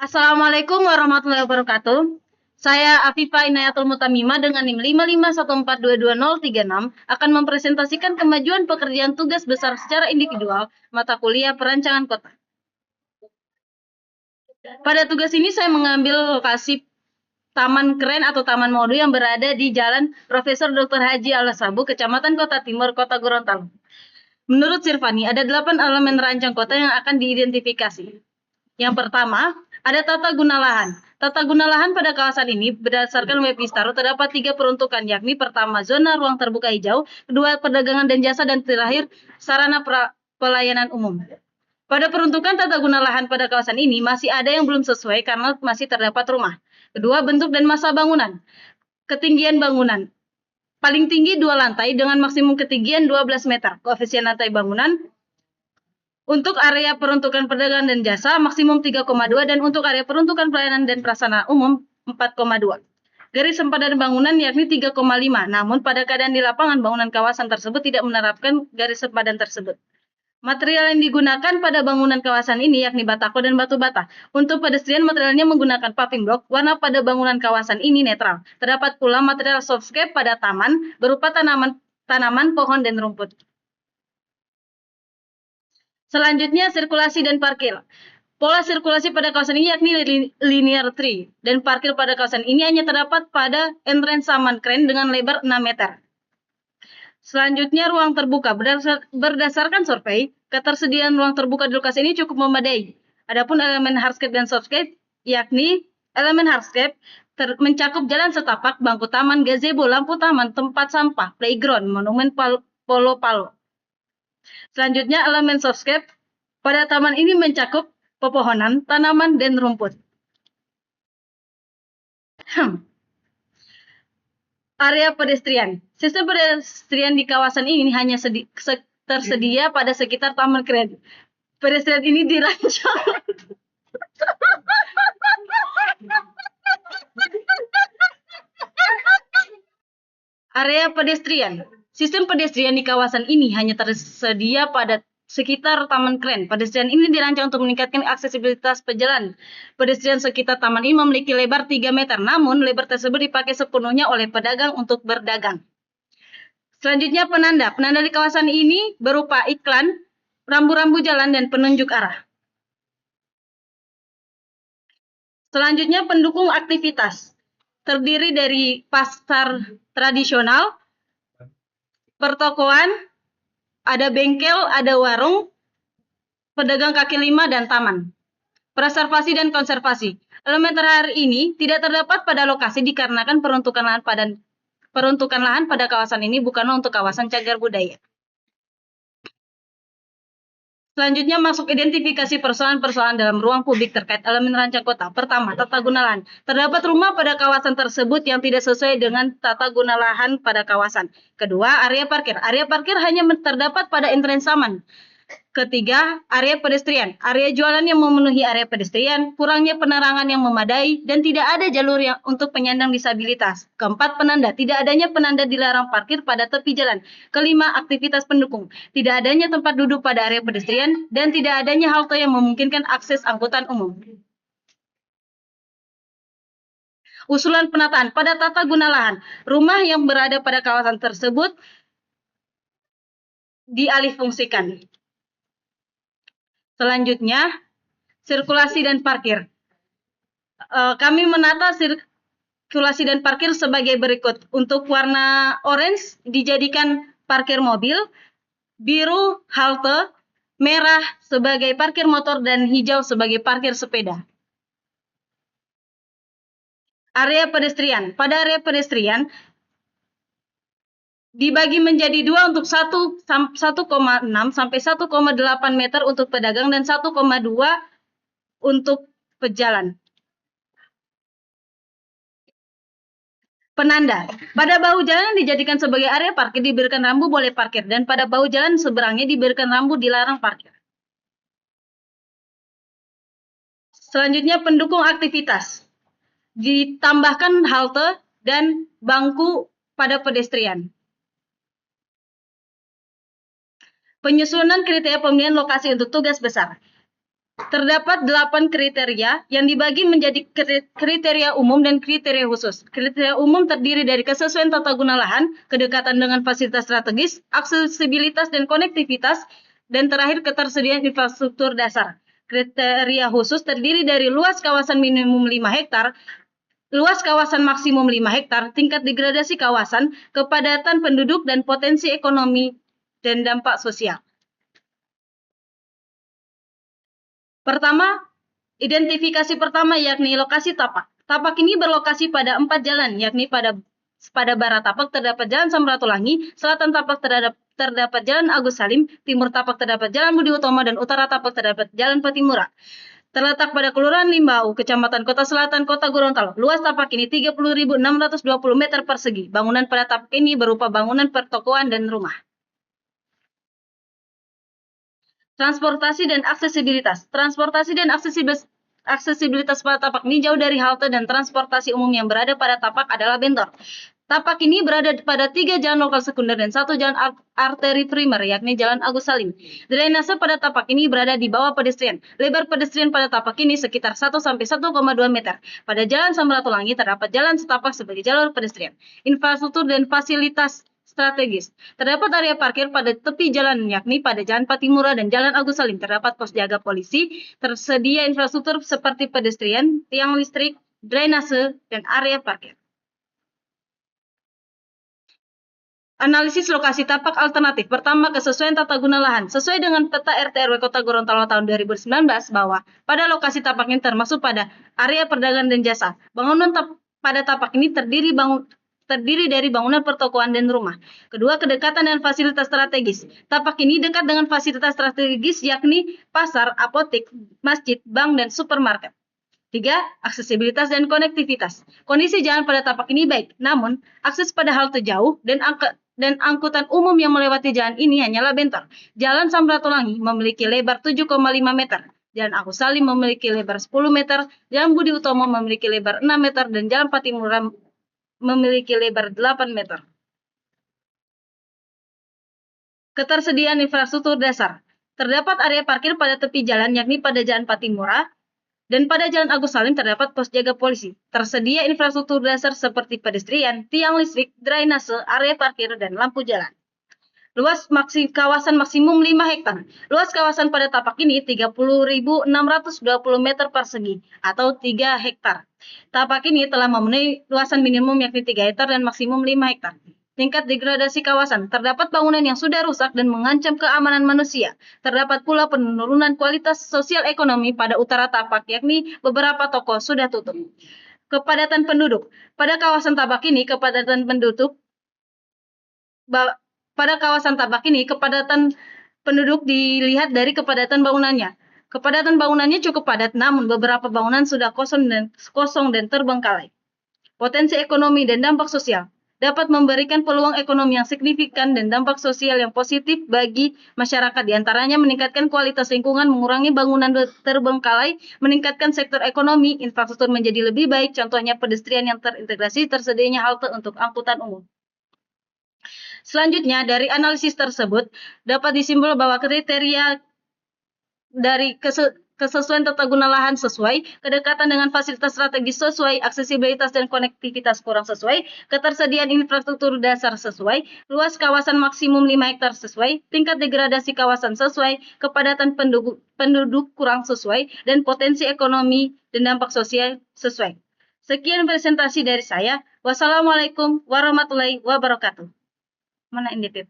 Assalamualaikum warahmatullahi wabarakatuh. Saya Afifa Inayatul Mutamima dengan NIM 551422036 akan mempresentasikan kemajuan pekerjaan tugas besar secara individual mata kuliah perancangan kota. Pada tugas ini saya mengambil lokasi Taman Keren atau Taman Modo yang berada di Jalan Profesor Dr. Haji Alasabu, Kecamatan Kota Timur, Kota Gorontalo. Menurut Sirvani, ada 8 elemen rancang kota yang akan diidentifikasi. Yang pertama, ada tata guna lahan. Tata guna lahan pada kawasan ini berdasarkan web Wistaro terdapat 3 peruntukan, yakni pertama zona ruang terbuka hijau, kedua perdagangan dan jasa, dan terakhir sarana pelayanan umum. Pada peruntukan tata guna lahan pada kawasan ini masih ada yang belum sesuai karena masih terdapat rumah. Kedua, bentuk dan masa bangunan. Ketinggian bangunan. Paling tinggi 2 lantai dengan maksimum ketinggian 12 meter. Koefisien lantai bangunan untuk area peruntukan perdagangan dan jasa maksimum 3,2 dan untuk area peruntukan pelayanan dan prasarana umum 4,2. Garis sempadan bangunan yakni 3,5. Namun pada keadaan di lapangan bangunan kawasan tersebut tidak menerapkan garis sempadan tersebut. Material yang digunakan pada bangunan kawasan ini yakni batako dan batu bata. Untuk pedestrian materialnya menggunakan paving block. Warna pada bangunan kawasan ini netral. Terdapat pula material softscape pada taman berupa tanaman, pohon, dan rumput. Selanjutnya, sirkulasi dan parkir. Pola sirkulasi pada kawasan ini yakni linear tree, dan parkir pada kawasan ini hanya terdapat pada entrance Taman Keren dengan lebar 6 meter. Selanjutnya, ruang terbuka. Berdasarkan survei, ketersediaan ruang terbuka di lokasi ini cukup memadai. Adapun elemen hardscape dan softscape, yakni elemen hardscape mencakup jalan setapak, bangku taman, gazebo, lampu taman, tempat sampah, playground, monumen polo-palo. Selanjutnya, elemen softscape pada taman ini mencakup pepohonan, tanaman, dan rumput. Area pedestrian. Sistem pedestrian di kawasan ini hanya tersedia pada sekitar Taman Keren. Pedestrian ini dirancang area pedestrian. Sistem pedestrian di kawasan ini hanya tersedia pada sekitar Taman Keren. Pedestrian ini dirancang untuk meningkatkan aksesibilitas pejalan. Pedestrian sekitar taman ini memiliki lebar 3 meter, namun lebar tersebut dipakai sepenuhnya oleh pedagang untuk berdagang. Selanjutnya, penanda. Penanda di kawasan ini berupa iklan, rambu-rambu jalan, dan penunjuk arah. Selanjutnya, pendukung aktivitas. Terdiri dari pasar tradisional, pertokoan, ada bengkel, ada warung, pedagang kaki lima, dan taman. Preservasi dan konservasi. Elemen terakhir ini tidak terdapat pada lokasi dikarenakan peruntukan lahan pada kawasan ini bukanlah untuk kawasan cagar budaya. Selanjutnya masuk identifikasi persoalan-persoalan dalam ruang publik terkait elemen rancang kota. Pertama, tata guna lahan. Terdapat rumah pada kawasan tersebut yang tidak sesuai dengan tata guna lahan pada kawasan. Kedua, area parkir. Area parkir hanya terdapat pada entrance taman. Ketiga, area pedestrian. Area jualan yang memenuhi area pedestrian, kurangnya penerangan yang memadai, dan tidak ada jalur yang untuk penyandang disabilitas. Keempat, penanda. Tidak adanya penanda dilarang parkir pada tepi jalan. Kelima, aktivitas pendukung. Tidak adanya tempat duduk pada area pedestrian, dan tidak adanya halte yang memungkinkan akses angkutan umum. Usulan penataan pada tata guna lahan. Rumah yang berada pada kawasan tersebut dialihfungsikan. Selanjutnya, sirkulasi dan parkir. Kami menata sirkulasi dan parkir sebagai berikut. Untuk warna orange dijadikan parkir mobil, biru halte, merah sebagai parkir motor, dan hijau sebagai parkir sepeda. Area pedestrian. Pada area pedestrian dibagi menjadi dua untuk 1,6 sampai 1,8 meter untuk pedagang dan 1,2 untuk pejalan. Penanda. Pada bahu jalan yang dijadikan sebagai area parkir diberikan rambu boleh parkir, dan pada bahu jalan seberangnya diberikan rambu dilarang parkir. Selanjutnya, pendukung aktivitas. Ditambahkan halte dan bangku pada pedestrian. Penyusunan kriteria pemilihan lokasi untuk tugas besar. Terdapat 8 kriteria yang dibagi menjadi kriteria umum dan kriteria khusus. Kriteria umum terdiri dari kesesuaian tata guna lahan, kedekatan dengan fasilitas strategis, aksesibilitas dan konektivitas, dan terakhir ketersediaan infrastruktur dasar. Kriteria khusus terdiri dari luas kawasan minimum 5 hektar, luas kawasan maksimum 5 hektar, tingkat degradasi kawasan, kepadatan penduduk, dan potensi ekonomi dan dampak sosial. Pertama, identifikasi pertama yakni lokasi tapak. Tapak ini berlokasi pada 4 jalan, yakni pada barat tapak terdapat Jalan Samratulangi, selatan tapak terdapat Jalan Agus Salim, timur tapak terdapat Jalan Budi Utomo, dan utara tapak terdapat Jalan Patimura. Terletak pada Kelurahan Limbau, Kecamatan Kota Selatan, Kota Gorontalo. Luas tapak ini 30.620 meter persegi. Bangunan pada tapak ini berupa bangunan pertokoan dan rumah. Transportasi dan aksesibilitas. Transportasi dan aksesibilitas pada tapak ini jauh dari halte dan transportasi umum yang berada pada tapak adalah bentor. Tapak ini berada pada 3 jalan lokal sekunder dan 1 jalan arteri primer, yakni Jalan Agus Salim. Drainase pada tapak ini berada di bawah pedestrian. Lebar pedestrian pada tapak ini sekitar 1 sampai 1,2 meter. Pada Jalan Samratulangi terdapat jalan setapak sebagai jalur pedestrian. Infrastruktur dan fasilitas strategis. Terdapat area parkir pada tepi jalan, yakni pada Jalan Patimura dan Jalan Agus Salim. Terdapat pos jaga polisi, tersedia infrastruktur seperti pedestrian, tiang listrik, drainase, dan area parkir. Analisis lokasi tapak alternatif. Pertama, kesesuaian tata guna lahan. Sesuai dengan peta RT/RW Kota Gorontalo tahun 2019 bahwa pada lokasi tapak ini termasuk pada area perdagangan dan jasa. Bangunan pada tapak ini terdiri dari bangunan pertokoan dan rumah. Kedua, kedekatan dan fasilitas strategis. Tapak ini dekat dengan fasilitas strategis yakni pasar, apotek, masjid, bank, dan supermarket. 3. Aksesibilitas dan konektivitas. Kondisi jalan pada tapak ini baik, namun akses pada halte jauh dan angkutan umum yang melewati jalan ini hanyalah bentor. Jalan Samratulangi memiliki lebar 7,5 meter. Jalan Agus Salim memiliki lebar 10 meter, Jalan Budi Utomo memiliki lebar 6 meter, dan Jalan Patimura memiliki lebar 8 meter. Ketersediaan infrastruktur dasar. Terdapat area parkir pada tepi jalan, yakni pada Jalan Patimura, dan pada Jalan Agus Salim terdapat pos jaga polisi. Tersedia infrastruktur dasar seperti pedestrian, tiang listrik, drainase, area parkir, dan lampu jalan. Luas kawasan maksimum 5 hektar. Luas kawasan pada tapak ini 30.620 meter persegi atau 3 hektar. Tapak ini telah memenuhi luasan minimum yakni 3 hektar dan maksimum 5 hektar. Tingkat degradasi kawasan. Terdapat bangunan yang sudah rusak dan mengancam keamanan manusia. Terdapat pula penurunan kualitas sosial ekonomi pada utara tapak, yakni beberapa toko sudah tutup. Kepadatan penduduk. Pada kawasan tapak ini, kepadatan penduduk dilihat dari kepadatan bangunannya. Kepadatan bangunannya cukup padat, namun beberapa bangunan sudah kosong dan terbengkalai. Potensi ekonomi dan dampak sosial. Dapat memberikan peluang ekonomi yang signifikan dan dampak sosial yang positif bagi masyarakat, diantaranya meningkatkan kualitas lingkungan, mengurangi bangunan terbengkalai, meningkatkan sektor ekonomi, infrastruktur menjadi lebih baik, contohnya pedestrian yang terintegrasi, tersedianya halte untuk angkutan umum. Selanjutnya, dari analisis tersebut dapat disimpulkan bahwa kriteria dari kesesuaian tata guna lahan sesuai, kedekatan dengan fasilitas strategis sesuai, aksesibilitas dan konektivitas kurang sesuai, ketersediaan infrastruktur dasar sesuai, luas kawasan maksimum 5 hektar sesuai, tingkat degradasi kawasan sesuai, kepadatan penduduk kurang sesuai, dan potensi ekonomi dan dampak sosial sesuai. Sekian presentasi dari saya. Wassalamualaikum warahmatullahi wabarakatuh. Mana NDP?